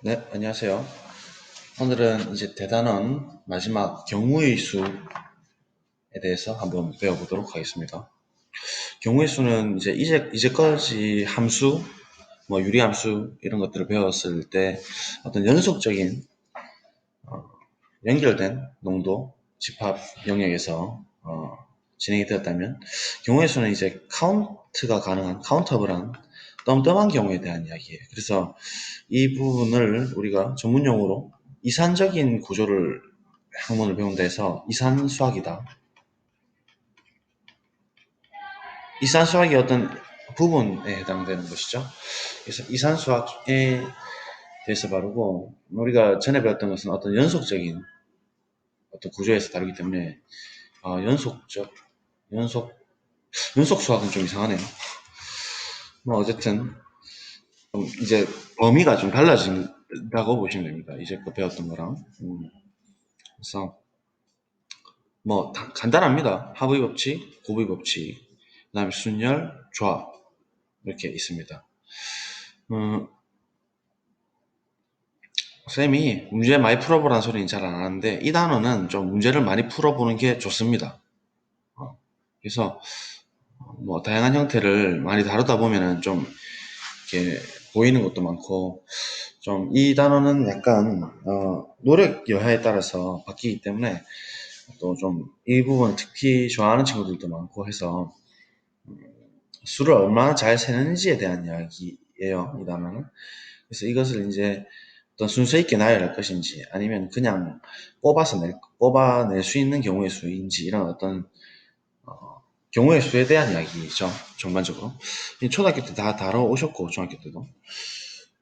네, 안녕하세요. 오늘은 이제 대단원 마지막 경우의 수에 대해서 한번 배워보도록 하겠습니다. 경우의 수는 이제까지 함수, 뭐 유리함수 이런 것들을 배웠을 때 어떤 연속적인 연결된 농도, 집합 영역에서 진행이 되었다면 경우의 수는 이제 카운트가 가능한 카운터블한 덤덤한 경우에 대한 이야기예요. 그래서 이 부분을 우리가 전문 용어로 이산적인 구조를 학문을 배운다 해서 이산수학이다. 이산수학의 어떤 부분에 해당되는 것이죠. 그래서 이산수학에 대해서 바르고 우리가 전에 배웠던 것은 어떤 연속적인 어떤 구조에서 다루기 때문에 연속적 연속 연속 수학은 좀 이상하네요. 뭐 어쨌든 좀 이제 범위가 좀 달라진다고 보시면 됩니다. 이제껏 배웠던 거랑. 그래서 뭐 간단합니다. 합의 법칙, 곱의 법칙, 그다음에 순열, 조합 이렇게 있습니다. 쌤이 문제 많이 풀어보라는 소리는 잘 안 하는데 이 단어는 좀 문제를 많이 풀어보는 게 좋습니다. 그래서 뭐 다양한 형태를 많이 다루다 보면은 좀 이렇게 보이는 것도 많고 좀 이 단어는 약간 노력 여하에 따라서 바뀌기 때문에 또 좀 이 부분 특히 좋아하는 친구들도 많고 해서 수를 얼마나 잘 세는지에 대한 이야기예요. 이 단어는. 그래서 이것을 이제 어떤 순서 있게 나열할 것인지 아니면 그냥 뽑아낼 수 있는 경우의 수인지 이런 어떤 경우의 수에 대한 이야기죠. 전반적으로. 초등학교 때 다 다뤄오셨고 중학교 때도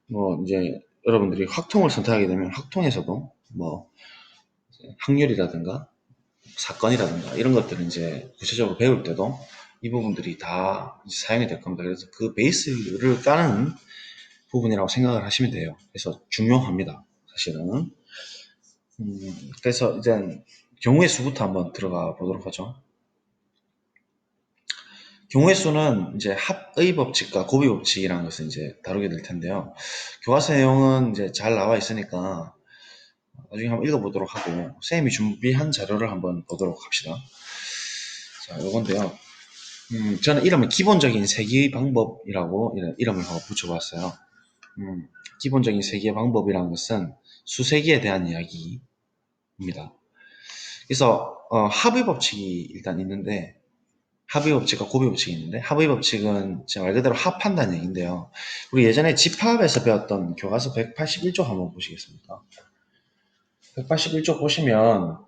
뭐 이제 여러분들이 확통을 선택하게 되면 확통에서도 뭐 확률이라든가 사건이라든가 이런 것들을 이제 구체적으로 배울 때도 이 부분들이 다 사용이 될 겁니다. 그래서 그 베이스를 까는 부분이라고 생각을 하시면 돼요. 그래서 중요합니다. 사실은. 그래서 이제 경우의 수부터 한번 들어가 보도록 하죠. 경우의 수는 이제 합의 법칙과 고비 법칙이라는 것을 이제 다루게 될 텐데요. 교과서 내용은 이제 잘 나와 있으니까 나중에 한번 읽어보도록 하고 선생님이 준비한 자료를 한번 보도록 합시다. 자, 요건데요. 저는 이름을 기본적인 세기 방법이라고 이름을 한번 붙여봤어요. 기본적인 세기의 방법이라는 것은 수세기에 대한 이야기입니다. 그래서 합의 법칙이 일단 있는데 합의 법칙과 고비 법칙이 있는데 합의 법칙은 말 그대로 합한다는 얘기인데요. 우리 예전에 집합에서 배웠던 교과서 181쪽 한번 보시겠습니까? 181쪽 보시면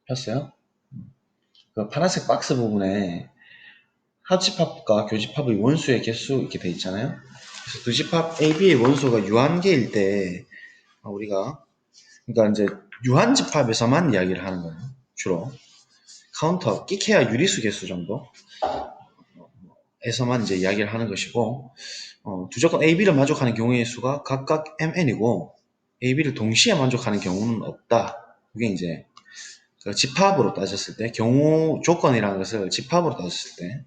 폈어요? 그 파란색 박스 부분에 합집합과 교집합의 원수의 개수 이렇게 돼 있잖아요. 그래서 두 집합 AB의 원소가 유한계일 때 우리가 그러니까 이제 유한집합에서만 이야기를 하는 거예요. 주로 카운터, 끼케야 유리수 개수 정도 에서만 이제 이야기를 하는 것이고 두 조건 AB를 만족하는 경우의 수가 각각 MN이고 AB를 동시에 만족하는 경우는 없다. 그게 이제 그 집합으로 따졌을 때 경우 조건이라는 것을 집합으로 따졌을 때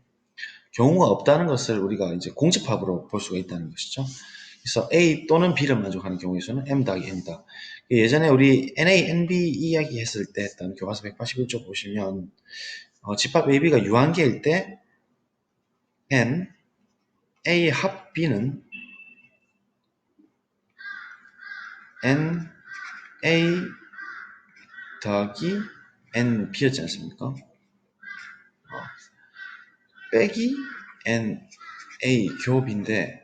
경우가 없다는 것을 우리가 이제 공집합으로 볼 수가 있다는 것이죠. 그래서 A 또는 B를 만족하는 경우의 수는 M 더하기 N이다. 예전에 우리 NA, NB 이야기 했을 때 했던 교과서 181쪽 보시면 집합 AB가 유한계일 때 N, A 합 B는 N, A 더하기 N B였지 않습니까? 빼기 N, A 교비인데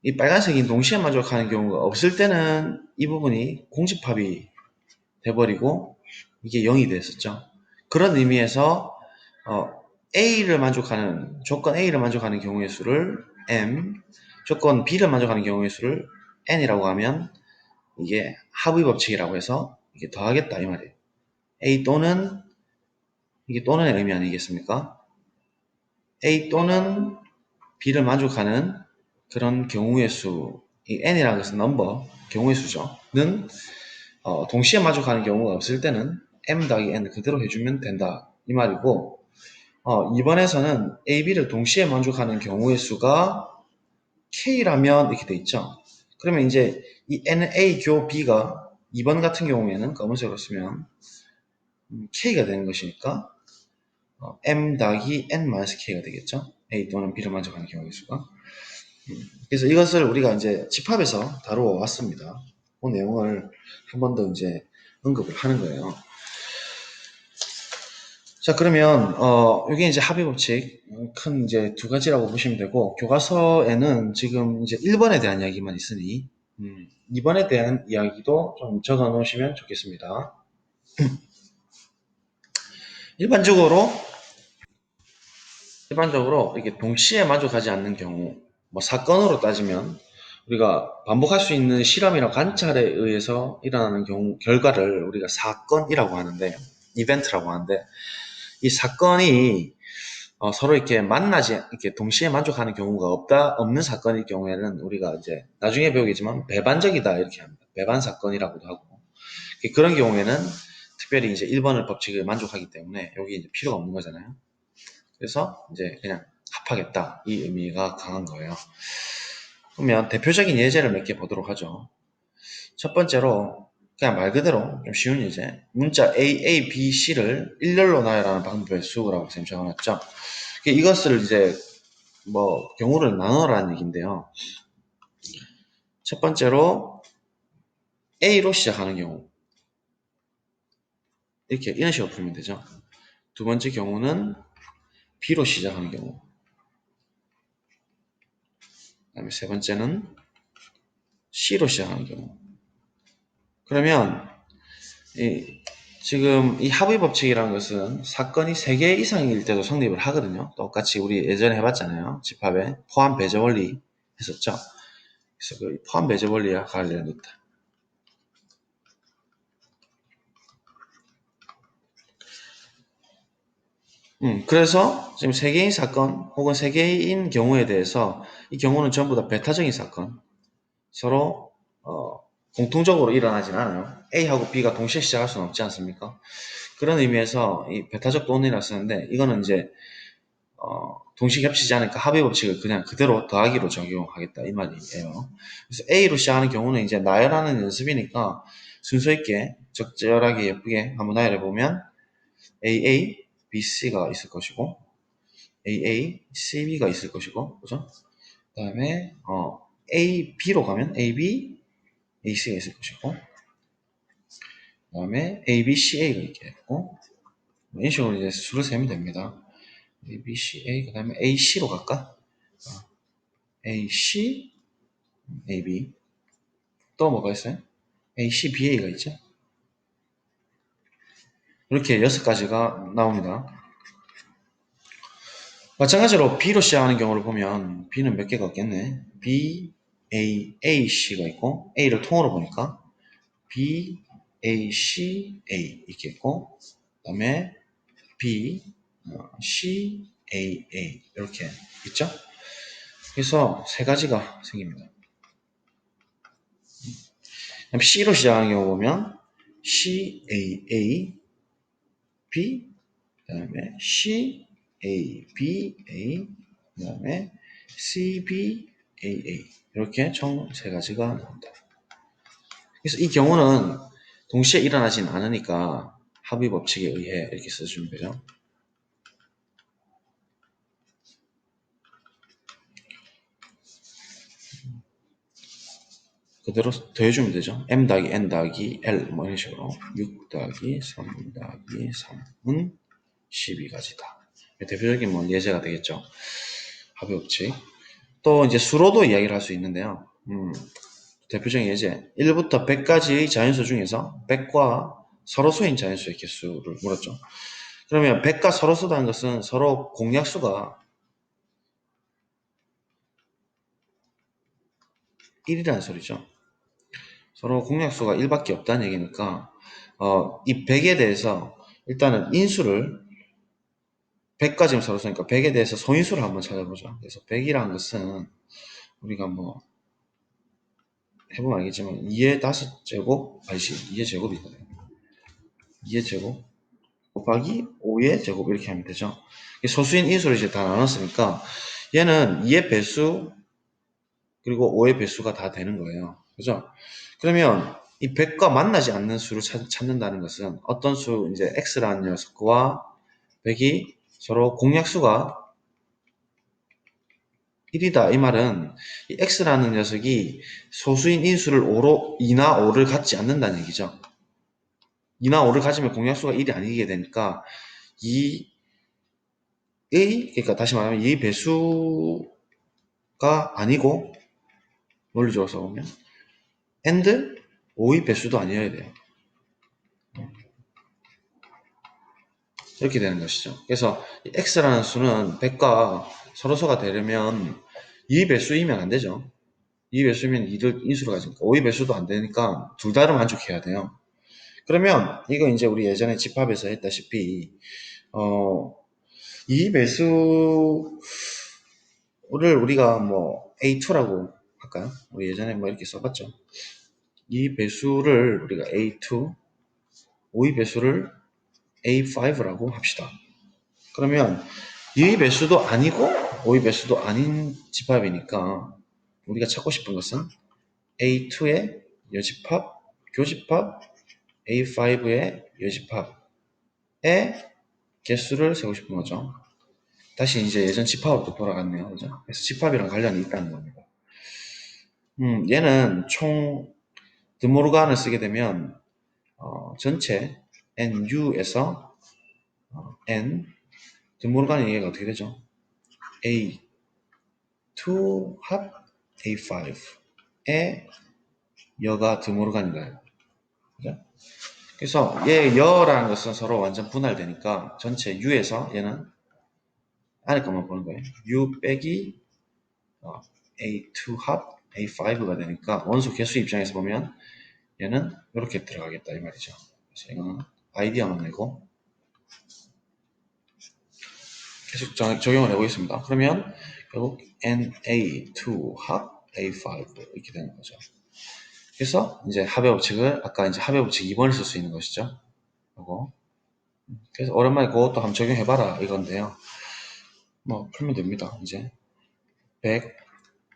이 빨간색이 동시에 만족하는 경우가 없을 때는 이 부분이 공집합이 돼버리고 이게 0이 됐었죠. 그런 의미에서 A를 만족하는 조건 A를 만족하는 경우의 수를 M, 조건 B를 만족하는 경우의 수를 N이라고 하면 이게 합의 법칙이라고 해서 이게 더하겠다 이 말이에요. A 또는 이게 또는의 의미 아니겠습니까? A 또는 B를 만족하는 그런 경우의 수, 이 N이라는 것은 넘버, 경우의 수죠. 는 동시에 만족하는 경우가 없을 때는 M 더하기 N 그대로 해주면 된다 이 말이고 2번에서는 A, B를 동시에 만족하는 경우의 수가 K라면 이렇게 돼 있죠. 그러면 이제 이 NA 교 B가 2번 같은 경우에는 검은색으로 쓰면 K가 되는 것이니까 M 더하기 N-K가 되겠죠. A 또는 B를 만족하는 경우의 수가. 그래서 이것을 우리가 이제 집합에서 다루어 왔습니다. 그 내용을 한 번 더 이제 언급을 하는 거예요. 자, 그러면 이게 이제 합의 법칙 큰 이제 두 가지라고 보시면 되고, 교과서에는 지금 이제 1번에 대한 이야기만 있으니 2번에 대한 이야기도 좀 적어 놓으시면 좋겠습니다. 일반적으로 이렇게 동시에 만족하지 않는 경우, 뭐 사건으로 따지면 우리가 반복할 수 있는 실험이나 관찰에 의해서 일어나는 경우 결과를 우리가 사건이라고 하는데, 이벤트라고 하는데, 이 사건이 서로 이렇게 이렇게 동시에 만족하는 경우가 없는 사건일 경우에는 우리가 이제 나중에 배우겠지만 배반적이다 이렇게 합니다. 배반 사건이라고도 하고, 그런 경우에는 특별히 이제 1번의 법칙을 만족하기 때문에 여기 이제 필요가 없는 거잖아요. 그래서 이제 그냥 합하겠다 이 의미가 강한 거예요. 그러면 대표적인 예제를 몇 개 보도록 하죠. 첫 번째로 그냥 말 그대로 좀 쉬운 예제, 문자 A, A, B, C를 일렬로 나열하는 방법의 수라고 쌤 적어놨죠. 이것을 이제 뭐 경우를 나눠라는 얘기인데요. 첫 번째로 A로 시작하는 경우, 이런 식으로 풀면 되죠. 두 번째 경우는 B로 시작하는 경우, 그다음에 세 번째는 C로 시작하는 경우. 그러면 지금 이 합의 법칙이라는 것은 사건이 3개 이상일 때도 성립을 하거든요. 똑같이 우리 예전에 해봤잖아요. 집합에 포함 배제 원리 했었죠. 그래서 그 포함 배제 원리와 관련이 있다. 그래서 지금 3개인 사건 혹은 3개인 경우에 대해서 이 경우는 전부 다 배타적인 사건, 서로 공통적으로 일어나진 않아요. A하고 B가 동시에 시작할 수는 없지 않습니까? 그런 의미에서 이 배타적 도원이라고 쓰는데, 이거는 이제 동시 겹치지 않으니까 합의 법칙을 그냥 그대로 더하기로 적용하겠다 이 말이에요. 그래서 A로 시작하는 경우는 이제 나열하는 연습이니까 순서 있게 적절하게 예쁘게 한번 나열해 보면 AA, BC가 있을 것이고 AA, CB가 있을 것이고, 그죠? 그 다음에 A, B로 가면 AB, AC가 있을 것이고, 그 다음에 A, B, C, A가 있겠고, 이런 식으로 이제 수를 세면 됩니다. A, B, C, A, 그 다음에 AC로 갈까? AC, AB. 또 뭐가 있어요? AC, BA가 있죠? 이렇게 6가지가 나옵니다. 마찬가지로 B로 시작하는 경우를 보면 B는 몇 개가 없겠네. B, A, A, C가 있고, A를 통으로 보니까 B, A, C, A 있겠고, 그 다음에 B, C, A, A 이렇게 있죠? 그래서 3가지가 생깁니다. C로 시작하는 경우 보면 C, A, A, B, 그 다음에 C, A, B, A, 그 다음에 C, B, A, A 이렇게 총 3가지가 나온다. 그래서 이 경우는 동시에 일어나진 않으니까 합의 법칙에 의해 이렇게 써주면 되죠. 그대로 더해주면 되죠. M 더하기 N 더하기 L 뭐 이런 식으로 6 더하기 3 더하기 3은 12가지다. 대표적인 뭐 예제가 되겠죠. 합의 법칙. 또 이제 수로도 이야기를 할 수 있는데요. 대표적인 예제 1부터 100까지의 자연수 중에서 100과 서로수인 자연수의 개수를 물었죠. 그러면 100과 서로수라는 것은 서로 공약수가 1이라는 소리죠. 서로 공약수가 1밖에 없다는 얘기니까 이 100에 대해서 일단은 인수를 100까지는 서로수니까 100에 대해서 소인수를 한번 찾아보죠. 그래서 100이라는 것은 우리가 뭐 해보면 알겠지만 2의 5제곱 아니지 2의 제곱이거든요. 2의 제곱 곱하기 5의 제곱 이렇게 하면 되죠. 소수인 인수를 이제 다 나눴으니까 얘는 2의 배수 그리고 5의 배수가 다 되는 거예요. 그죠? 그러면 이 100과 만나지 않는 수를 찾는다는 것은 어떤 수, 이제 x라는 녀석과 100이 서로 공약수가 1이다. 이 말은 이 x라는 녀석이 소수인 인수를 2나 5를 갖지 않는다는 얘기죠. 2나 5를 가지면 공약수가 1이 아니게 되니까 그러니까 다시 말하면 이 배수가 아니고, 논리적으로 써보면 and 5의 배수도 아니어야 돼요. 이렇게 되는 것이죠. 그래서 x라는 수는 100과 서로서가 되려면 2의 배수이면 안 되죠. 2의 배수면 2를 인수로 가지니까 5의 배수도 안 되니까 둘 다를 만족해야 돼요. 그러면 이거 이제 우리 예전에 집합에서 했다시피 2의 배수를 우리가 뭐 A2라고 할까요? 우리 예전에 뭐 이렇게 써봤죠. 이 배수를 우리가 A2, 5의 배수를 A5라고 합시다. 그러면 2의 배수도 아니고 5의 배수도 아닌 집합이니까 우리가 찾고 싶은 것은 A2의 여집합, 교집합, A5의 여집합의 개수를 세고 싶은 거죠. 다시 이제 예전 집합으로 돌아갔네요. 그죠? 그래서 집합이랑 관련이 있다는 겁니다. 얘는 총 드모르간을 쓰게 되면 전체 NU에서 N 드모르간의 얘기가 어떻게 되죠? A2 합 A5의 여가 드모르간인가요? 그죠? 그래서 얘 여라는 것은 서로 완전 분할되니까 전체 U에서 얘는 안에 것만 보는 거예요. U 빼기 A2 합 A5가 되니까 원소 개수 입장에서 보면 얘는 이렇게 들어가겠다 이 말이죠. 그래서 이거는 아이디어만 내고 계속 적용을 해보겠습니다. 그러면 결국 NA2 합 A5 이렇게 되는 거죠. 그래서 이제 합의 법칙을 아까 이제 합의 법칙 2번을 쓸 수 있는 것이죠. 요거. 그래서 오랜만에 그것도 한번 적용해봐라 이건데요. 뭐 풀면 됩니다. 이제 100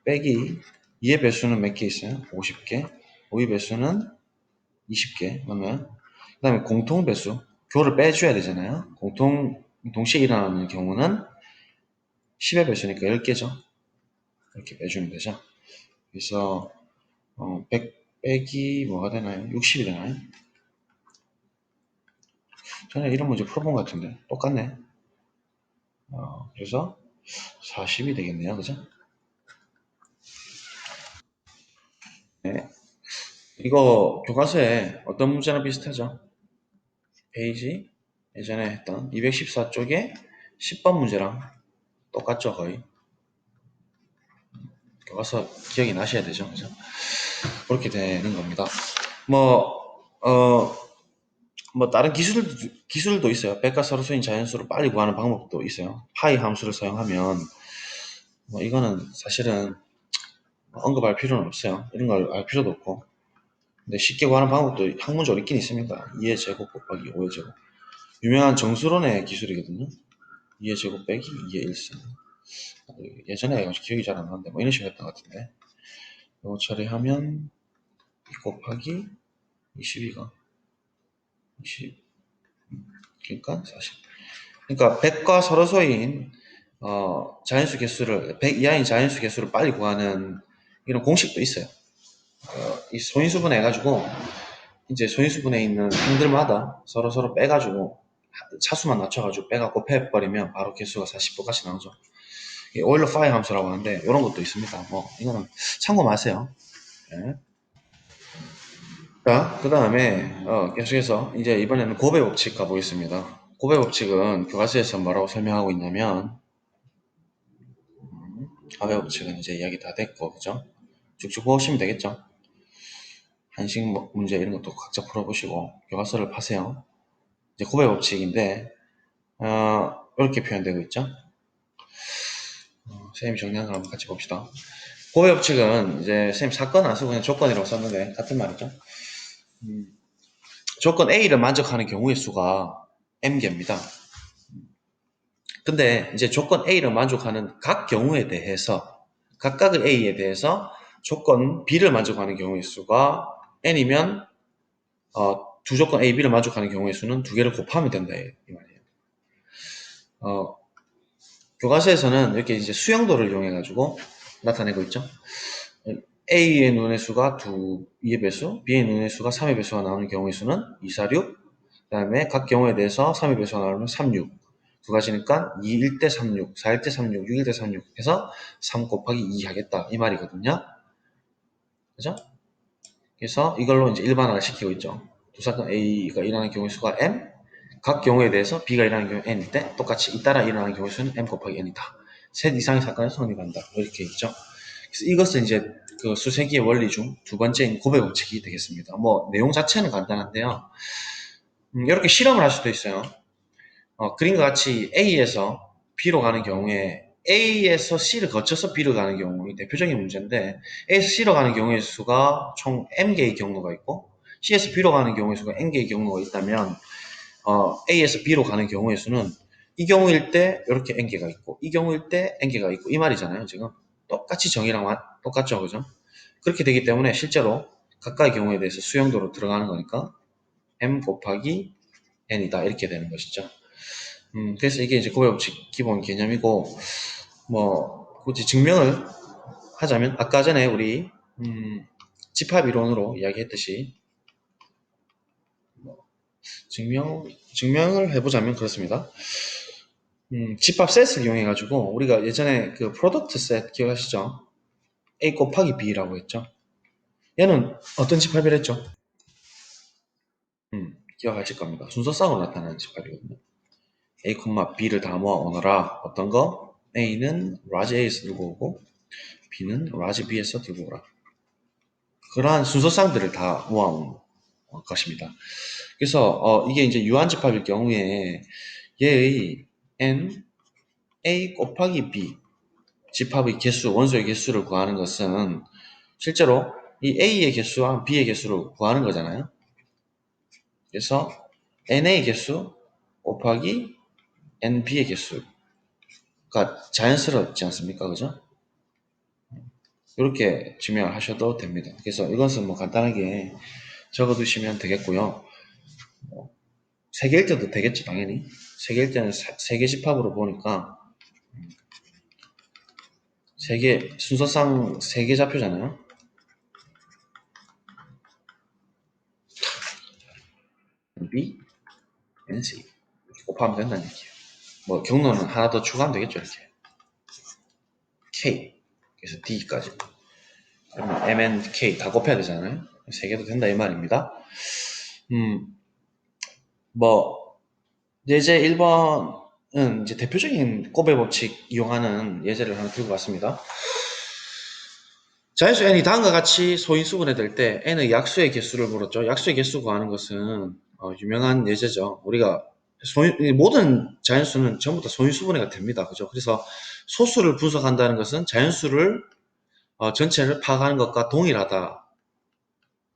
빼기 2의 배수는 몇 개 있어요? 50개. 5의 배수는 20개. 그러면 그 다음에 공통 배수 교를 빼줘야 되잖아요. 동시에 일어나는 경우는 10의 배수니까 10개죠. 이렇게 빼주면 되죠. 그래서 100 빼기 뭐가 되나요? 60이 되나요? 전에 이런 문제 풀어본 것 같은데 똑같네. 그래서 40이 되겠네요. 그죠? 네. 이거 교과서에 어떤 문제랑 비슷하죠? 페이지 예전에 했던 214쪽에 10번 문제랑 똑같죠, 거의. 교과서 기억이 나셔야 되죠, 그죠? 그렇게 되는 겁니다. 뭐, 다른 기술도 있어요. 백과사루수인 자연수를 빨리 구하는 방법도 있어요. 파이 함수를 사용하면, 이거는 사실은 언급할 필요는 없어요. 이런 걸 알 필요도 없고. 근데 쉽게 구하는 방법도 학문적으로 있긴 있습니다. 2의 제곱 곱하기 5의 제곱. 유명한 정수론의 기술이거든요. 2의 제곱 빼기 2의 1승. 예전에 기억이 잘 안 나는데, 뭐 이런 식으로 했던 것 같은데. 이거 처리하면 2 곱하기 22가 20, 그러니까 40. 그러니까 100과 서로소인 자연수 개수를 100 이하인 자연수 개수를 빨리 구하는 이런 공식도 있어요. 이 소인수분해 해가지고 이제 소인수분해 있는 항들마다 서로 빼가지고 차수만 낮춰가지고 빼갖고 빼버리면 바로 개수가 40 똑같이 나오죠. 오일러 파이 함수라고 하는데 이런 것도 있습니다. 뭐 이거는 참고 마세요. 네. 자, 그 다음에 계속해서 이제 이번에는 곱의 법칙 가보겠습니다. 곱의 법칙은 교과서에서 뭐라고 설명하고 있냐면 곱의 법칙은 이제 이야기 다 됐고 그죠? 쭉쭉 보시면 되겠죠? 한식 문제 이런 것도 각자 풀어보시고 교과서를 파세요. 이제 곱의 법칙인데 이렇게 표현되고 있죠? 선생님이 정리한 걸 한번 같이 봅시다. 곱의 법칙은 이제 선생님 사건 안 쓰고 그냥 조건이라고 썼는데 같은 말이죠. 조건 A를 만족하는 경우의 수가 M개입니다. 근데 이제 조건 A를 만족하는 각 경우에 대해서 각각의 A에 대해서 조건 B를 만족하는 경우의 수가 n이면 두 조건 A, B를 만족하는 경우의 수는 두 개를 곱하면 된다 이 말이에요. 교과서에서는 이렇게 이제 수형도를 이용해 가지고 나타내고 있죠. A의 눈의 수가 2의 배수, B의 눈의 수가 3의 배수가 나오는 경우의 수는 2, 4, 6. 그 다음에 각 경우에 대해서 3의 배수가 나오면 3, 6. 두 가지니까 2, 1대 3, 6, 4, 1대 3, 6, 6, 1대 3, 6 해서 3 곱하기 2 하겠다 이 말이거든요. 그죠? 그래서 이걸로 이제 일반화를 시키고 있죠. 두 사건 A가 일어나는 경우의 수가 M, 각 경우에 대해서 B가 일어나는 경우 N일 때 똑같이 잇따라 일어나는 경우의 수는 M 곱하기 N이다. 셋 이상의 사건을 성립한다. 이렇게 있죠. 그래서 이것은 이제 그 수세기의 원리 중 두 번째인 고백 법칙이 되겠습니다. 뭐 내용 자체는 간단한데요. 이렇게 실험을 할 수도 있어요. 그림과 같이 A에서 B로 가는 경우에 A에서 C를 거쳐서 B로 가는 경우이 대표적인 문제인데 A에서 C로 가는 경우의 수가 총 M개의 경로가 있고 C에서 B로 가는 경우의 수가 N개의 경로가 있다면 A에서 B로 가는 경우의 수는 이 경우일 때 이렇게 N개가 있고 이 경우일 때 N개가 있고 이 말이잖아요. 지금 똑같이 정의랑 똑같죠. 그죠? 그렇게 되기 때문에 실제로 각각의 경우에 대해서 수용도로 들어가는 거니까 M 곱하기 N이다 이렇게 되는 것이죠. 그래서 이게 이제 고배법칙 기본 개념이고, 뭐, 굳이 증명을 하자면, 아까 전에 우리, 집합 이론으로 이야기했듯이, 증명을 해보자면 그렇습니다. 집합 셋을 이용해가지고, 우리가 예전에 그 프로덕트 셋 기억하시죠? A 곱하기 B라고 했죠? 얘는 어떤 집합이랬죠? 기억하실 겁니다. 순서쌍으로 나타나는 집합이거든요. A, B를 다 모아 오너라. 어떤 거? A는 라지 A에서 들고 오고, B는 라지 B에서 들고 오라. 그러한 순서쌍들을 다 모아온 것입니다. 그래서 이게 이제 유한집합일 경우에 얘의 n a 곱하기 b 집합의 개수, 원소의 개수를 구하는 것은 실제로 이 a의 개수와 b의 개수를 구하는 거잖아요. 그래서 n의 개수 곱하기 nb의 개수가 자연스럽지 않습니까? 그죠? 이렇게 증명을 하셔도 됩니다. 그래서 이것은 뭐 간단하게 적어두시면 되겠고요. 세 개일 때도 되겠죠, 당연히. 세 개일 때는 세 개 집합으로 보니까 세 개, 순서상 세 개 좌표잖아요. B, N, C. 이렇게 곱하면 된다는 얘기예요. 뭐 경로는 하나 더 추가하면 되겠죠, 이렇게. K. 그래서 D까지. 그러면 M, N, K 다 곱해야 되잖아요. 세 개도 된다 이 말입니다. 뭐 예제 1번은 이제 대표적인 곱의 법칙 이용하는 예제를 하나 들고 왔습니다. 자연수 n이 다음과 같이 소인수분해 될 때 n의 약수의 개수를 물었죠. 약수의 개수 구하는 것은 유명한 예제죠. 우리가 모든 자연수는 전부 다 소인수분해가 됩니다. 그죠? 그래서 소수를 분석한다는 것은 자연수를 전체를 파악하는 것과 동일하다.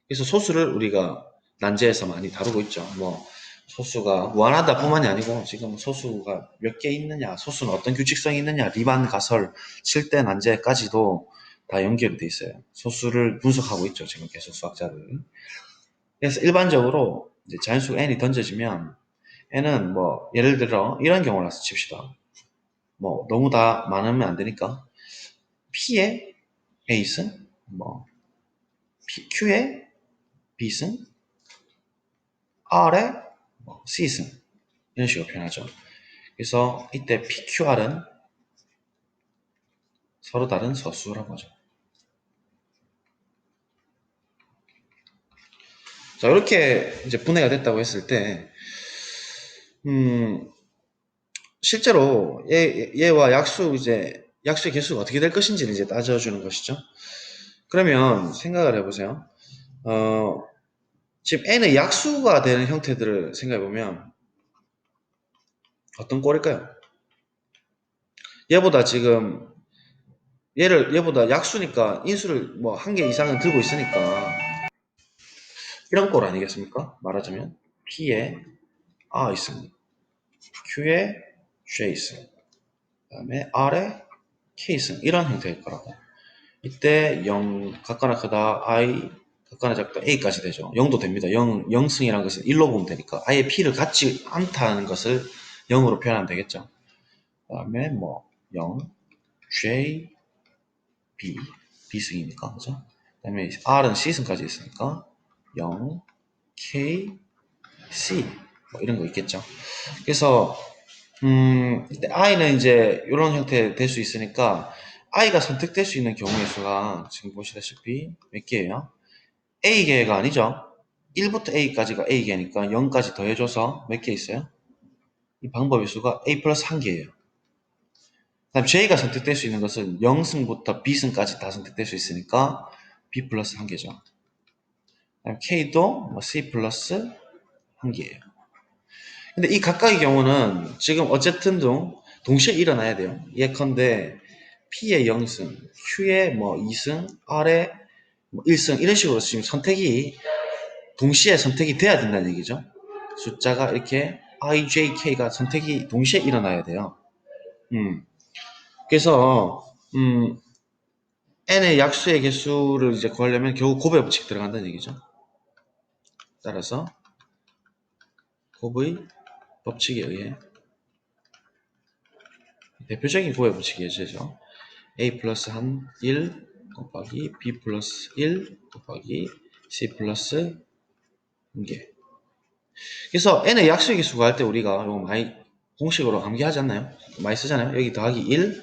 그래서 소수를 우리가 난제에서 많이 다루고 있죠. 뭐 소수가 무한하다 뿐만이 아니고 지금 소수가 몇 개 있느냐, 소수는 어떤 규칙성이 있느냐, 리만 가설, 7대 난제까지도 다 연결이 돼 있어요. 소수를 분석하고 있죠. 지금 계속 수학자들. 그래서 일반적으로 이제 자연수 n이 던져지면 n은 뭐 예를 들어 이런 경우를 칩시다. 뭐 너무 다 많으면 안 되니까 p의 a승, 뭐 q의 b승, r의 c승 이런 식으로 표현하죠. 그래서 이때 PQR은 서로 다른 서수라고 하죠. 자, 이렇게 이제 분해가 됐다고 했을 때, 실제로 얘와 약수의 개수가 어떻게 될 것인지를 이제 따져주는 것이죠. 그러면 생각을 해보세요. 지금 n의 약수가 되는 형태들을 생각해보면 어떤 꼴일까요? 얘보다 지금 얘보다 약수니까 인수를 뭐 한 개 이상은 들고 있으니까 이런 꼴 아니겠습니까? 말하자면 P에 A 있습니다. Q에 J 있습니다. 그 다음에 R에 K 있습니다. 이런 형태일 거라고. 이때 0 같거나 크다 I 같거나 작다 A까지 되죠. 0도 됩니다. 0승이라는 것은 1로 보면 되니까 아예 P를 갖지 않다는 것을 0으로 표현하면 되겠죠. 그 다음에 뭐 0 J B B승이니까 그죠? 그 다음에 R은 C승까지 있으니까 0 K C 뭐 이런 거 있겠죠. 그래서 이때 I는 이제 이런 형태 될 수 있으니까 I가 선택될 수 있는 경우의 수가 지금 보시다시피 몇 개예요? A개가 아니죠. 1부터 A까지가 A개니까 0까지 더해줘서 몇 개 있어요? 이 방법의 수가 A 플러스 1개예요. 그다음 J가 선택될 수 있는 것은 0승부터 B승까지 다 선택될 수 있으니까 B 플러스 1개죠. 그다음 K도 뭐 C 플러스 1개예요. 근데 이 각각의 경우는 지금 어쨌든 동시에 일어나야 돼요. 예컨대 P의 0승, Q의 뭐 2승, R의 뭐 1승 이런 식으로 지금 선택이 동시에 선택이 돼야 된다는 얘기죠. 숫자가 이렇게 I, J, K가 선택이 동시에 일어나야 돼요. 그래서 n의 약수의 개수를 이제 구하려면 결국 곱의 법칙 들어간다는 얘기죠. 따라서 곱의 법칙에 의해 대표적인 곱의 법칙이 예제죠. A 플러스 한 1 곱하기 B 플러스 1 곱하기 C 플러스 1개. 그래서 n의 약수의 개수 구할 때 우리가 이거 많이 공식으로 암기하지 않나요? 많이 쓰잖아요. 여기 더하기 1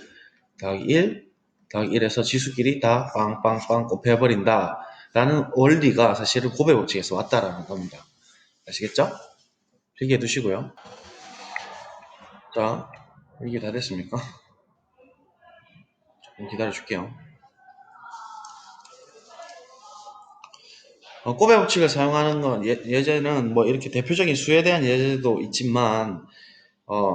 더하기 1 더하기 1에서 지수끼리 다 빵빵빵 곱해버린다 라는 원리가 사실은 곱의 법칙에서 왔다라는 겁니다. 아시겠죠? 필기해 두시고요. 자, 이게 다 됐습니까? 조금 기다려 줄게요. 곱의 법칙을 사용하는 건 예제는 뭐 이렇게 대표적인 수에 대한 예제도 있지만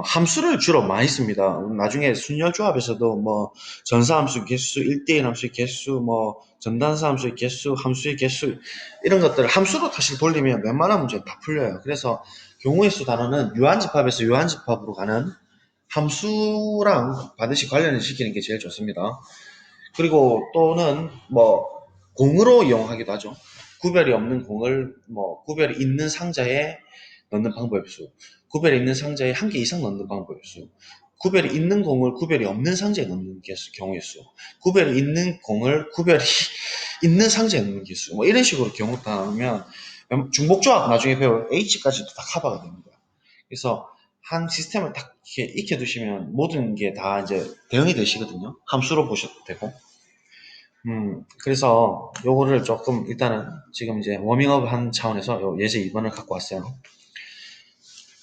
함수를 주로 많이 씁니다. 나중에 순열조합에서도 뭐 전사함수 개수, 1대1 함수의 개수, 뭐 전단사 함수의 개수, 함수의 개수 이런 것들을 함수로 다시 돌리면 웬만한 문제 다 풀려요. 그래서 경우의 수 단어는 유한집합에서 유한집합으로 가는 함수랑 반드시 관련을 시키는 게 제일 좋습니다. 그리고 또는 뭐 공으로 이용하기도 하죠. 구별이 없는 공을 뭐 구별이 있는 상자에 넣는 방법의 수, 구별이 있는 상자에 한 개 이상 넣는 방법의 수, 구별이 있는 공을 구별이 없는 상자에 넣는 경우의 수, 구별이 있는 공을 구별이 있는 상자에 넣는 개수, 뭐 이런 식으로 경우 다 나누면 중복조합 나중에 배울 H까지도 다 커버가 됩니다. 그래서 한 시스템을 딱 이렇게 익혀두시면 모든 게 다 이제 대응이 되시거든요. 함수로 보셔도 되고. 그래서 요거를 조금 일단은 지금 이제 워밍업 한 차원에서 요 예제 2번을 갖고 왔어요.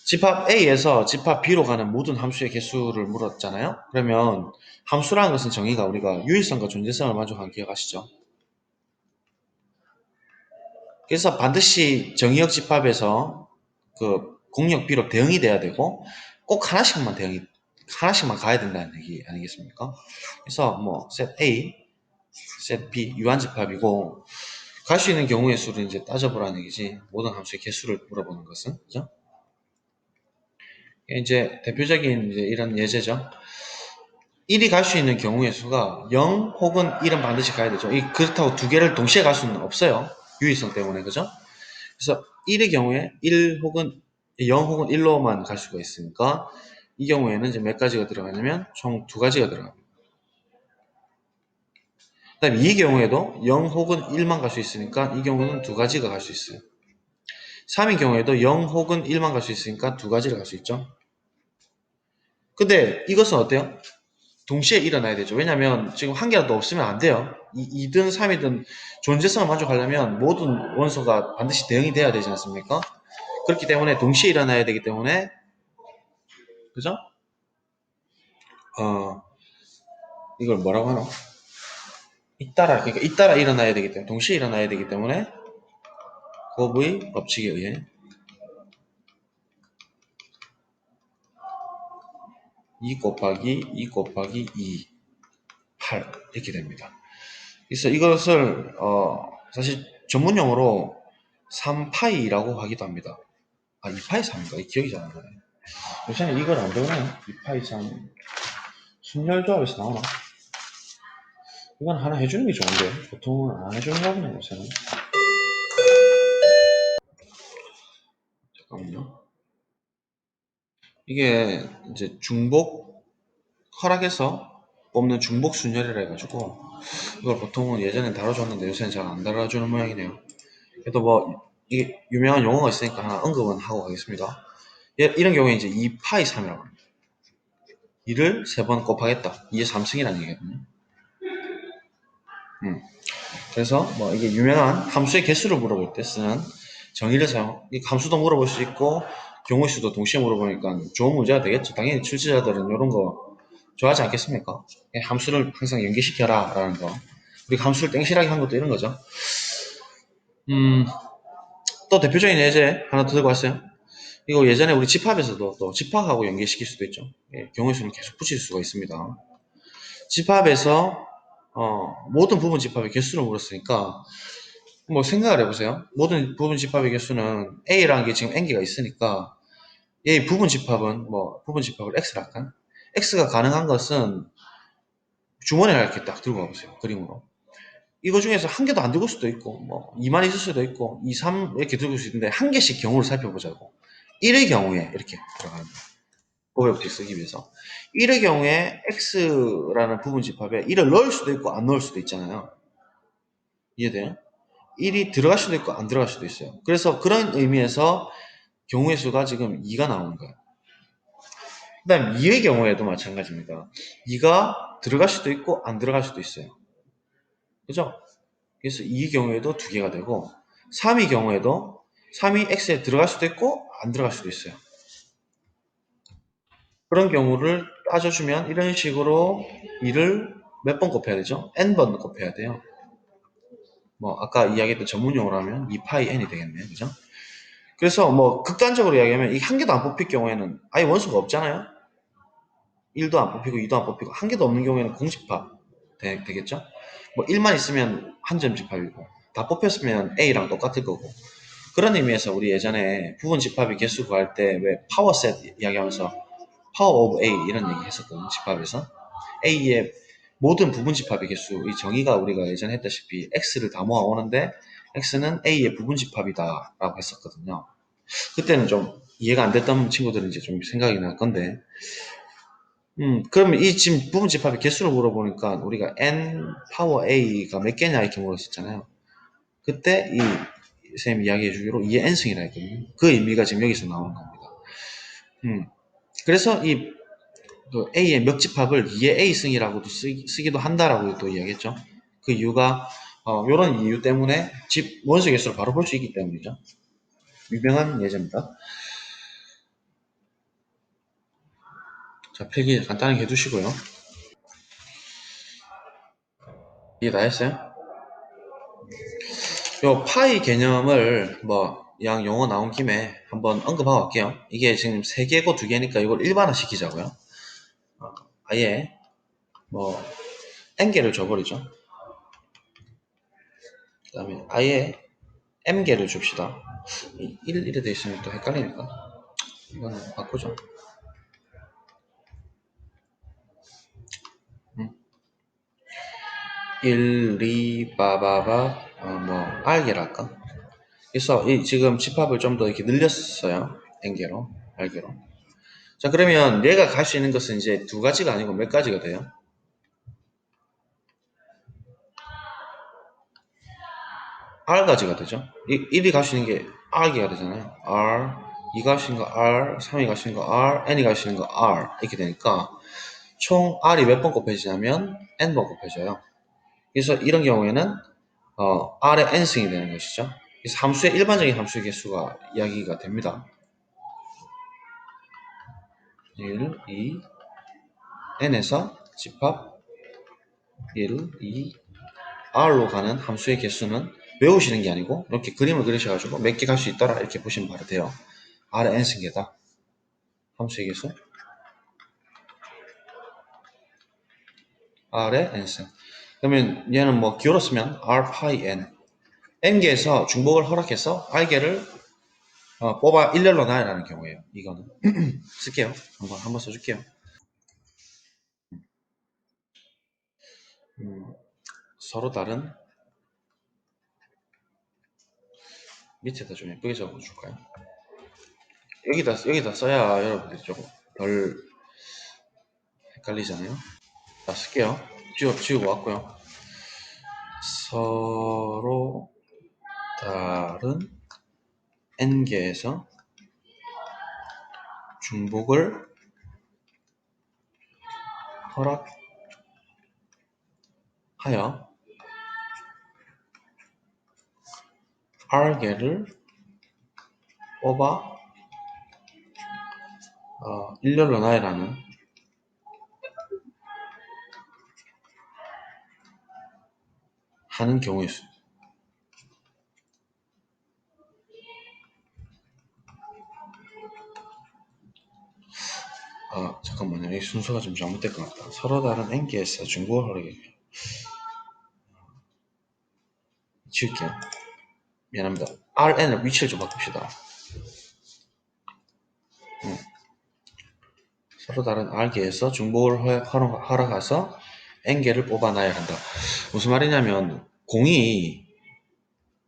집합 A에서 집합 B로 가는 모든 함수의 개수를 물었잖아요. 그러면 함수라는 것은 정의가 우리가 유일성과 존재성을 만족하는 기억하시죠? 그래서 반드시 정의역 집합에서 그 공역 B로 대응이 돼야 되고 꼭 하나씩만 가야 된다는 얘기 아니겠습니까? 그래서 뭐 셋 A, 셋 B 유한집합이고 갈 수 있는 경우의 수를 이제 따져보라는 얘기지 모든 함수의 개수를 물어보는 것은 그죠? 이제 대표적인 이제 이런 예제죠. 1이 갈 수 있는 경우의 수가 0 혹은 1은 반드시 가야 되죠. 그렇다고 두 개를 동시에 갈 수는 없어요. 유의성 때문에 그죠? 그래서 1의 경우에 1 혹은 0 혹은 1로만 갈 수가 있으니까 이 경우에는 이제 몇 가지가 들어가냐면 총 두 가지가 들어갑니다. 그 다음에 이 경우에도 0 혹은 1만 갈 수 있으니까 이 경우는 두 가지가 갈 수 있어요. 3인 경우에도 0 혹은 1만 갈 수 있으니까 두 가지를 갈 수 있죠. 근데 이것은 어때요? 동시에 일어나야 되죠. 왜냐면 지금 한 개라도 없으면 안 돼요. 2든 3이든 존재성을 만족하려면 모든 원소가 반드시 대응이 돼야 되지 않습니까? 그렇기 때문에 동시에 일어나야 되기 때문에 그죠? 어 이걸 뭐라고 하노? 잇따라 일어나야 되기 때문에 동시에 일어나야 되기 때문에 곱의 법칙에 의해 2 곱하기 2 곱하기 2 8 이렇게 됩니다. 그래서 이것을 사실 전문용어로 3파이라고 하기도 합니다. 아 2파이 3인가? 기억이 잘 안 나네. 요새는 이걸 안 배우나요? 2파이 3 순열조합에서 나오나? 이건 하나 해주는 게 좋은데 보통은 안 해주는가 보네 요새는. 잠깐만요. 이게 이제 중복 허락해서 뽑는 중복 순열이라 해가지고 이걸 보통은 예전엔 다뤄줬는데 요새는 잘 안 다뤄주는 모양이네요. 그래도 뭐 이게 유명한 용어가 있으니까 하나 언급은 하고 가겠습니다. 이런 경우에 이제 2파이 3이라고 합니다. 2를 3번 곱하겠다. 2의 3승이라는 얘기거든요. 그래서 뭐 이게 유명한 함수의 개수를 물어볼 때 쓰는 정의를 사용. 이 함수도 물어볼 수 있고 경우의 수도 동시에 물어보니까 좋은 문제가 되겠죠. 당연히 출제자들은 이런 거 좋아하지 않겠습니까? 함수를 항상 연계시켜라 라는 거. 우리 함수를 땡실하게 한 것도 이런 거죠. 음, 또 대표적인 예제 하나 더 들고 왔어요. 이거 예전에 우리 집합에서도 또 집합하고 연계시킬 수도 있죠. 예, 경우의 수는 계속 붙일 수가 있습니다. 집합에서 모든 부분 집합의 개수를 물었으니까 뭐 생각을 해보세요. 모든 부분 집합의 개수는 A라는 게 지금 N개가 있으니까 얘 부분 집합은 뭐 부분 집합을 X라 할까요? X가 가능한 것은 주머니에 이렇게 딱 들고 가보세요. 그림으로. 이거 중에서 한 개도 안 들고 올 수도 있고 뭐 2만 있을 수도 있고 2, 3 이렇게 들고 올 수 있는데 한 개씩 경우를 살펴보자고. 1의 경우에 이렇게 들어가는 거예요. 고백지 쓰기 위해서. 1의 경우에 X라는 부분 집합에 1을 넣을 수도 있고 안 넣을 수도 있잖아요. 이해돼요? 1이 들어갈 수도 있고 안 들어갈 수도 있어요. 그래서 그런 의미에서 경우의 수가 지금 2가 나오는 거예요. 그 다음 2의 경우에도 마찬가지입니다. 2가 들어갈 수도 있고 안 들어갈 수도 있어요. 그죠? 그래서 2의 경우에도 2개가 되고 3의 경우에도 3이 X에 들어갈 수도 있고 안 들어갈 수도 있어요. 그런 경우를 따져주면 이런 식으로 2를 몇 번 곱해야 되죠? n번 곱해야 돼요. 뭐 아까 이야기했던 전문 용어로 하면 2파이 n이 되겠네요. 그죠? 그래서 뭐 극단적으로 이야기하면 이 한 개도 안 뽑힐 경우에는 아예 원수가 없잖아요. 1도 안 뽑히고 2도 안 뽑히고 한 개도 없는 경우에는 공집합 되겠죠? 뭐 1만 있으면 한 점 집합이고 다 뽑혔으면 A랑 똑같을 거고 그런 의미에서 우리 예전에 부분 집합의 개수 구할 때 왜 파워셋 이야기하면서 파워 오브 A 이런 얘기 했었거든요. 집합에서 A의 모든 부분 집합의 개수 이 정의가 우리가 예전에 했다시피 X를 다 모아오는데 X는 A의 부분 집합이다 라고 했었거든요. 그때는 좀 이해가 안 됐던 친구들은 이제 좀 생각이 날 건데 그럼 이 지금 부분 집합의 개수를 물어보니까 우리가 n 파워 a가 몇 개냐 이렇게 물었었잖아요. 그때 이 선생님 이야기해 주기로 2의 n승이라 했거든요. 그 의미가 지금 여기서 나오는 겁니다. 음, 그래서 이 a의 몇 집합을 2의 a승이라고도 쓰기도 한다라고 또 이야기했죠. 그 이유가 이런 이유 때문에 원소 개수를 바로 볼 수 있기 때문이죠. 유명한 예제입니다. 자, 필기 간단하게 해두시고요. 이해 다 했어요? 요 파이 개념을 뭐 양 용어 나온 김에 한번 언급하고 갈게요. 이게 지금 3개고 2개니까 이걸 일반화 시키자고요. 아예 뭐 n개를 줘버리죠. 그 다음에 아예 m개를 줍시다. 1 이래 돼 있으면 또 헷갈리니까 이거는 바꾸죠. 1, 2, 빠바바 뭐 r개를 할까? 그래서 이 지금 집합을 좀 더 이렇게 늘렸어요. n개로 r개로. 자 그러면 얘가 갈 수 있는 것은 이제 2가지가 아니고 몇 가지가 돼요? R가지가 되죠. 1이 갈 수 있는 게 R기가 되잖아요. R, 2가 갈 수 있는 거 R, 3이 갈 수 있는 거 R, N이 갈 수 있는 거 R 이렇게 되니까 총 R이 몇 번 곱해지냐면 N번 곱해져요. 그래서 이런 경우에는 R의 N승이 되는 것이죠. 그래서 함수의 일반적인 함수의 개수가 이야기가 됩니다. 1, 2, N에서 집합 1, 2, R로 가는 함수의 개수는 외우시는 게 아니고 이렇게 그림을 그리셔가지고 몇 개 갈 수 있더라 이렇게 보시면 바로 돼요. R의 N승계다. 함수의 개수 R의 N승. 그러면 얘는 뭐 기울어 쓰면 R 파이 N. N개에서 중복을 허락해서 R개를 뽑아 일렬로 나열하는 경우예요. 이거는 쓸게요. 한번 써줄게요. 서로 다른 밑에다 좀 예쁘게 적어줄까요? 여기다 써야 여러분들이 조금 덜 헷갈리잖아요. 자, 쓸게요. 지우고 왔고요. 서로 다른 n개에서 중복을 허락하여 r개를 뽑아 일렬로 나열하는 하는 경우의 수. 잠깐만요. 이 순서가 좀 잘못된 것 같다. 서로 다른 n개에서 중복을 허락해. 지울게요. 미안합니다. rn을 위치를 좀 바꿉시다. 서로 다른 r개에서 중복을 허락해서 n개를 뽑아놔야 한다. 무슨 말이냐면 공이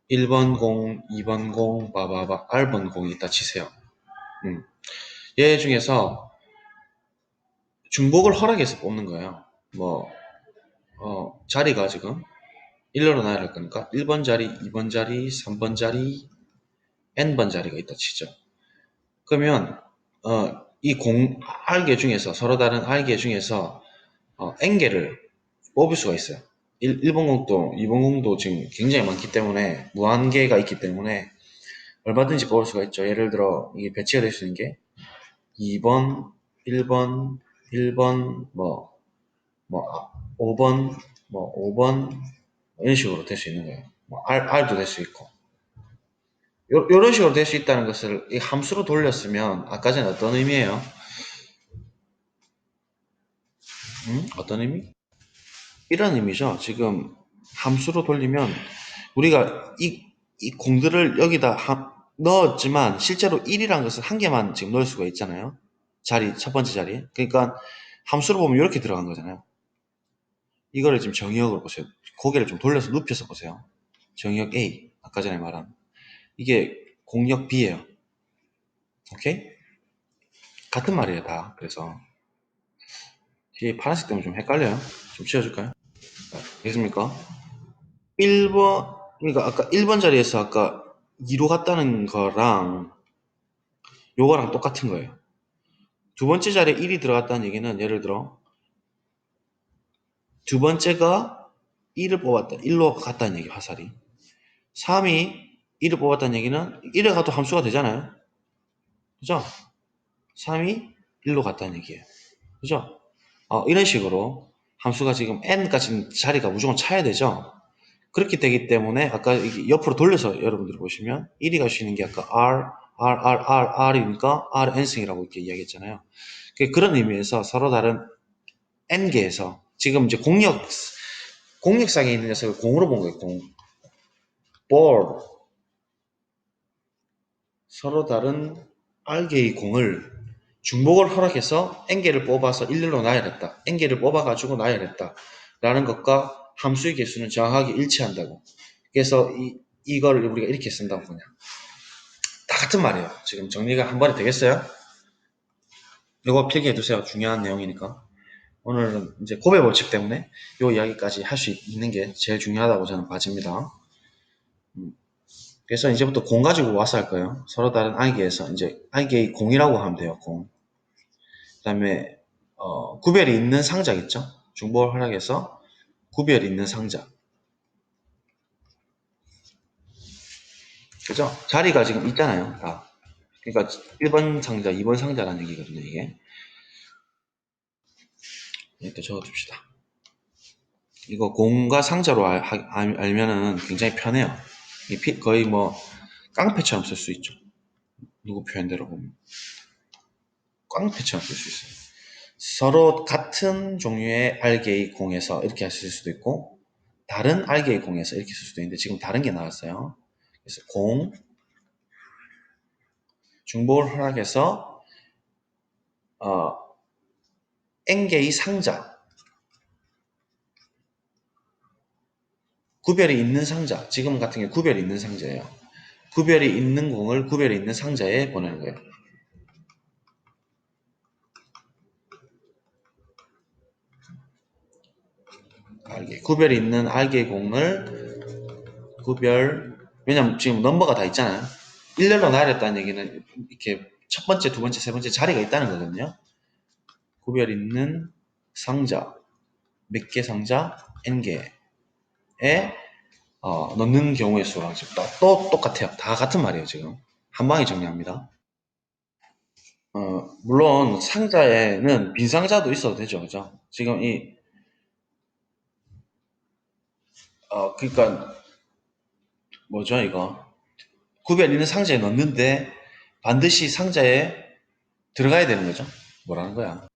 1번 공, 2번 공, R번 공이 있다 치세요. 얘 중에서 중복을 허락해서 뽑는 거예요. 자리가 지금 일렬로 나열할 거니까 1번 자리, 2번 자리, 3번 자리, n번 자리가 있다 치죠. 그러면 이 R개 중에서 서로 다른 R개 중에서 n개를 뽑을 수가 있어요. 1번 공도 2번 공도 지금 굉장히 많기 때문에 무한개가 있기 때문에 얼마든지 뽑을 수가 있죠. 예를 들어 이게 배치가 될 수 있는 게 2번, 1번, 1번, 5번, 5번 이런 식으로 될 수 있는 거예요. R도 될 수 있고 요런 식으로 될 수 있다는 것을 이 함수로 돌렸으면 아까 전에 어떤 의미예요? 어떤 의미? 이런 의미죠. 지금 함수로 돌리면 우리가 이 공들을 여기다 넣었지만 실제로 1이라는 것은 한 개만 지금 넣을 수가 있잖아요. 첫 번째 자리에. 그러니까 함수로 보면 이렇게 들어간 거잖아요. 이거를 지금 정의역으로 보세요. 고개를 좀 돌려서 눕혀서 보세요. 정의역 A, 아까 전에 말한 이게 공역 B예요. 오케이? 같은 말이에요, 다. 그래서 이 파란색 때문에 좀 헷갈려요. 좀 지워줄까요? 알겠습니까? 1번, 그러니까 아까 1번 자리에서 아까 2로 갔다는 거랑 요거랑 똑같은 거예요. 두 번째 자리에 1이 들어갔다는 얘기는 예를 들어 두 번째가 1을 뽑았다. 1로 갔다는 얘기, 화살이. 3이 1을 뽑았다는 얘기는 1에 가도 함수가 되잖아요. 그죠? 3이 1로 갔다는 얘기예요. 그죠? 이런 식으로 함수가 지금 n까지 자리가 무조건 차야 되죠. 그렇게 되기 때문에 아까 옆으로 돌려서 여러분들이 보시면 1이 갈 수 있는 게 아까 R이니까 Rn승이라고 이렇게 이야기했잖아요. 그런 의미에서 서로 다른 n개에서 지금 이제 공역상에 있는 녀석을 공으로 본 거예요. board. 서로 다른 R개의 공을 중복을 허락해서 n개를 뽑아서 일렬로 나열했다. n개를 뽑아가지고 나열했다. 라는 것과 함수의 개수는 정확하게 일치한다고. 그래서 이걸 우리가 이렇게 쓴다고 그냥. 다 같은 말이에요. 지금 정리가 한 번에 되겠어요? 이거 필기해 두세요. 중요한 내용이니까. 오늘은 이제 곱의 법칙 때문에 이 이야기까지 할 수 있는 게 제일 중요하다고 저는 봐집니다. 그래서 이제부터 공 가지고 와서 할 거예요. 서로 다른 i개에서 이제 i개의 공이라고 하면 돼요. 공. 그 다음에 구별이 있는 상자겠죠. 중복을 허락해서 구별이 있는 상자. 그죠? 자리가 지금 있잖아요. 다. 그러니까 1번 상자, 2번 상자라는 얘기거든요. 이게. 이렇게 적어둡시다. 이거 공과 상자로 알면은 굉장히 편해요. 거의 뭐 깡패처럼 쓸 수 있죠. 누구 표현대로 보면 깡패처럼 쓸 수 있어요. 서로 같은 종류의 알게의 공에서 이렇게 쓸 수도 있고 다른 알게의 공에서 이렇게 쓸 수도 있는데 지금 다른 게 나왔어요. 그래서 공 중복을 허락해서 n개의 상자 구별이 있는 상자, 지금 같은 경우 구별이 있는 상자예요. 구별이 있는 공을 구별이 있는 상자에 보내는 거예요. 구별이 있는 알개 공을 왜냐면 지금 넘버가 다 있잖아요. 일렬로 나열했다는 얘기는 이렇게 첫 번째, 두 번째, 세 번째 자리가 있다는 거거든요. 구별 있는 상자, 몇 개 상자, n개에 넣는 경우의 수랑 또 똑같아요. 다 같은 말이에요, 지금. 한 방에 정리합니다. 물론 상자에는 빈 상자도 있어도 되죠, 그죠? 지금 그러니까 뭐죠, 이거? 구별 있는 상자에 넣는데 반드시 상자에 들어가야 되는 거죠? 뭐라는 거야?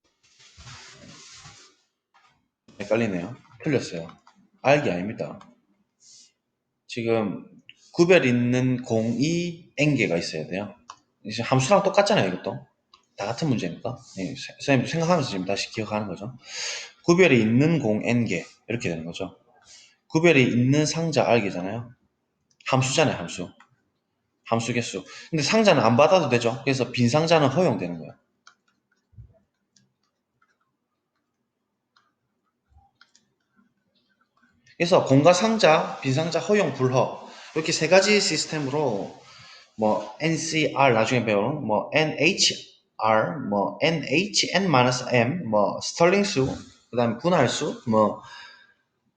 헷갈리네요. 틀렸어요. 알기 아닙니다. 지금 구별 있는 공이 n개가 있어야 돼요. 이제 함수랑 똑같잖아요, 이것도. 다 같은 문제니까. 네, 선생님 생각하면서 지금 다시 기억하는 거죠. 구별이 있는 공 n개 이렇게 되는 거죠. 구별이 있는 상자 알개잖아요. 함수잖아요, 함수. 함수 개수. 근데 상자는 안 받아도 되죠. 그래서 빈 상자는 허용되는 거예요. 그래서 공과 상자, 빈 상자 허용 불허 이렇게 세 가지 시스템으로 뭐 NCR 나중에 배우는 뭐 NHR 뭐 NHN-M 뭐 스털링수 그다음에 분할수 뭐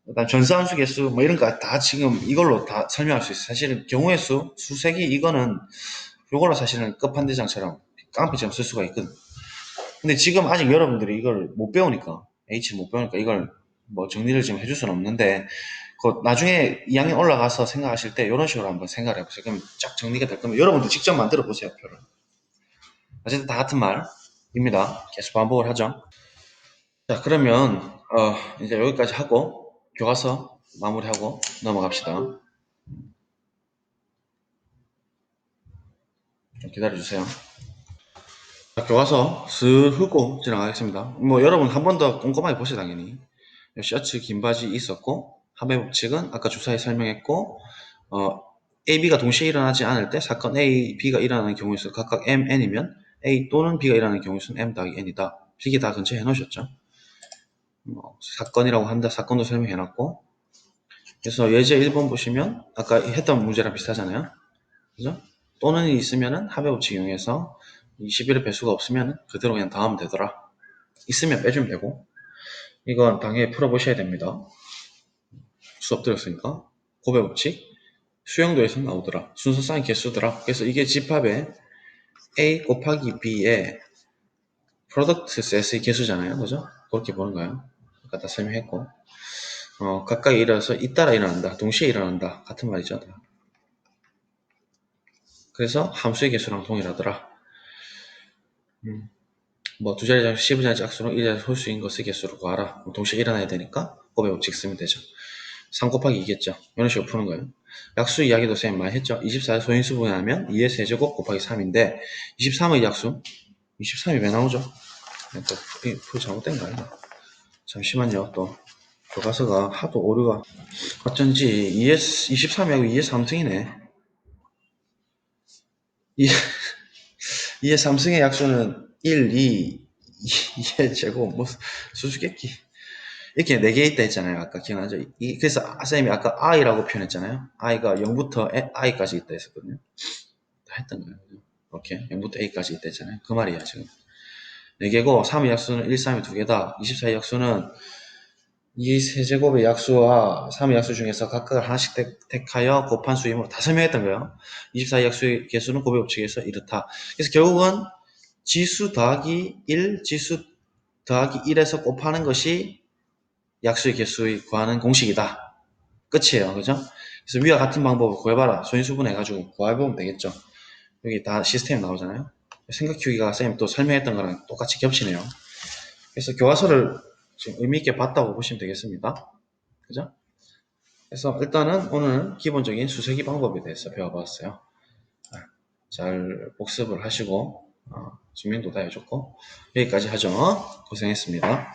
그다음 전사함수 개수 뭐 이런 거 다 지금 이걸로 다 설명할 수 있어요. 사실은 경우의 수, 수색이 이거는 요걸로 사실은 끝판대장처럼 깡패처럼 쓸 수가 있거든. 근데 지금 아직 여러분들이 이걸 못 배우니까 H를 못 배우니까 이걸 뭐 정리를 지금 해줄 수는 없는데 그 나중에 2학년 올라가서 생각하실 때 이런 식으로 한번 생각을 해보세요. 그럼 쫙 정리가 될 거면 여러분도 직접 만들어 보세요, 표를. 어쨌든 다 같은 말입니다. 계속 반복을 하죠. 자, 그러면 이제 여기까지 하고 교과서 마무리하고 넘어갑시다. 좀 기다려주세요. 자, 교과서 슬 훑고 지나가겠습니다. 뭐 여러분 한 번 더 꼼꼼하게 보세요, 당연히. 셔츠 긴 바지 있었고 합의 법칙은 아까 주사위 설명했고 어, A, B가 동시에 일어나지 않을 때 사건 A, B가 일어나는 경우의 수 각각 M, N이면 A 또는 B가 일어나는 경우의 수는 M 더하기 N이다. 필기 다 근처에 해놓으셨죠? 사건이라고 한다. 사건도 설명해놨고 그래서 예제 1번 보시면 아까 했던 문제랑 비슷하잖아요. 그죠? 또는 있으면은 합의 법칙 이용해서 21의 배수가 없으면 그대로 그냥 더하면 되더라. 있으면 빼주면 되고 이건 당연히 풀어보셔야 됩니다. 수업 들었으니까 고배 법칙 수영도에서 나오더라. 순서 쌓인 개수더라. 그래서 이게 집합의 A 곱하기 B의 프로덕트 셋의 개수잖아요. 그죠? 그렇게 보는 거예요. 아까 다 설명했고 각각 일어나서 잇따라 일어난다. 동시에 일어난다. 같은 말이죠. 그래서 함수의 개수랑 동일하더라. 뭐 두 자리 장수, 10자리 짝수로 1자리 홀수인 것의 개수로 구하라. 동시에 일어나야 되니까 곱의 법칙 쓰면 되죠. 3 곱하기 2겠죠. 이런 식으로 푸는 거예요. 약수 이야기도 선생님 많이 했죠. 24를 소인수 분해하면 2의 세제곱 곱하기 3인데 23의 약수 23이 왜 나오죠? 또 잘못된 거 아니야? 잠시만요. 또 교과서가 하도 오류가 어쩐지 2의 23하고 2의 3승이네. 2의 3승의 약수는 1, 2, 2의 제곱 뭐 수수께끼 이렇게 4개 있다 했잖아요. 아까 기억나죠? 그래서 선생님이 아까 i라고 표현했잖아요. i가 0부터 i까지 있다 했었거든요. 다 했던 거예요. 이렇게 0부터 a까지 있다 했잖아요. 그 말이야 지금. 4개고 3의 약수는 1, 3이 2개다. 24의 약수는 이 세제곱의 약수와 3의 약수 중에서 각각 하나씩 택하여 곱한 수이므로 다 설명했던 거예요. 24의 약수의 개수는 곱의 법칙에서 이렇다. 그래서 결국은 지수 더하기 1, 지수 더하기 1에서 곱하는 것이 약수의 개수의 구하는 공식이다. 끝이에요. 그죠? 그래서 위와 같은 방법을 구해봐라. 소인수분 해가지고 구해보면 되겠죠. 여기 다 시스템 나오잖아요. 생각 키우기가 쌤 또 설명했던 거랑 똑같이 겹치네요. 그래서 교과서를 지금 의미있게 봤다고 보시면 되겠습니다. 그죠? 그래서 일단은 오늘 기본적인 수세기 방법에 대해서 배워봤어요. 잘 복습을 하시고 증명도 다 해줬고 여기까지 하죠. 고생했습니다.